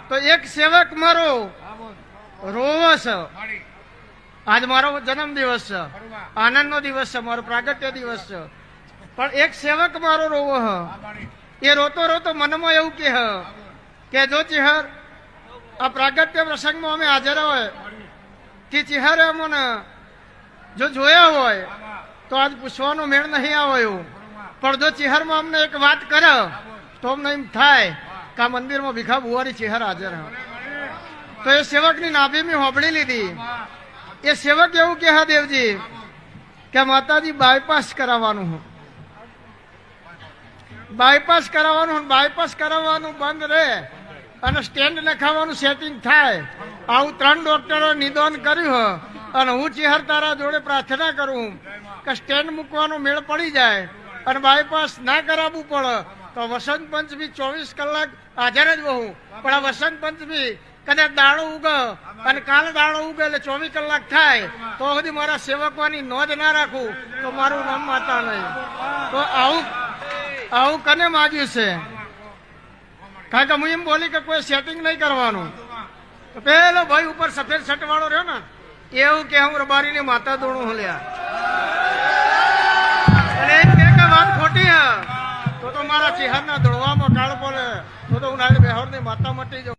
તો એક સેવક મારો રોવો છે. આજ મારો જન્મ દિવસ છે, આનંદનો દિવસ છે, મારો પ્રાગટ્ય દિવસ છે. પણ એક સેવક મારો રોવો હ. એ રોતો રોતો મનમાં એવું કે જો ચિહર આ પ્રાગટ્ય પ્રસંગમાં અમે હાજર હોય કે ચિહરે અમને જો જોયા હોય તો આજ પૂછવાનો મેળ નહીં આવે એવું. પણ જો ચિહરમાં અમને એક વાત કરે તો અમને એમ થાય કે આ મંદિરમાં ભીખા બુવારી ચિહર હાજર હ. તો એ સેવકની નાભી મેં હોબળી લીધી. એ સેવક એવું કે હા દેવજી કે માતાજી બાયપાસ કરાવવાનું હું, બાયપાસ કરાવવાનું, બાયપાસ કરાવવાનું બંધ રહે અને સ્ટેન્ડ લખાવવાનું સેટિંગ થાય. આવું 3 ડોક્ટરો નિદાન કર્યું અને હું ચિહર તારા જોડે પ્રાર્થના કરું કે સ્ટેન્ડ મૂકવાનો મેળ પડી જાય અને બાયપાસ ના કરાવવું પડે તો વસંત પંચમી 24 કલાક હાજર જ બહુ. પણ આ વસંત પંચમી કદાચ દાડો ઉગે અને કાલે દાડો ઉગે એટલે 24 કલાક થાય તો સુધી મારા સેવકોની નોંધ ના રાખું તો મારું નામ માતા નહીં. તો આવું કને માગ્યું છે? કારણ કે હું એમ બોલી કે કોઈ સેટિંગ નહીં કરવાનું. પેલો ભાઈ ઉપર સફેદ શર્ટ વાળો રહ્યો ને એવું કે હું રબારીની માતા દોડું હલ્યા અને એમ કે વાત ખોટી હે તો મારા ચિહરના દોડવામાં કાળ બોલે તો હું નાળી બેહોરની માતા મટી જો.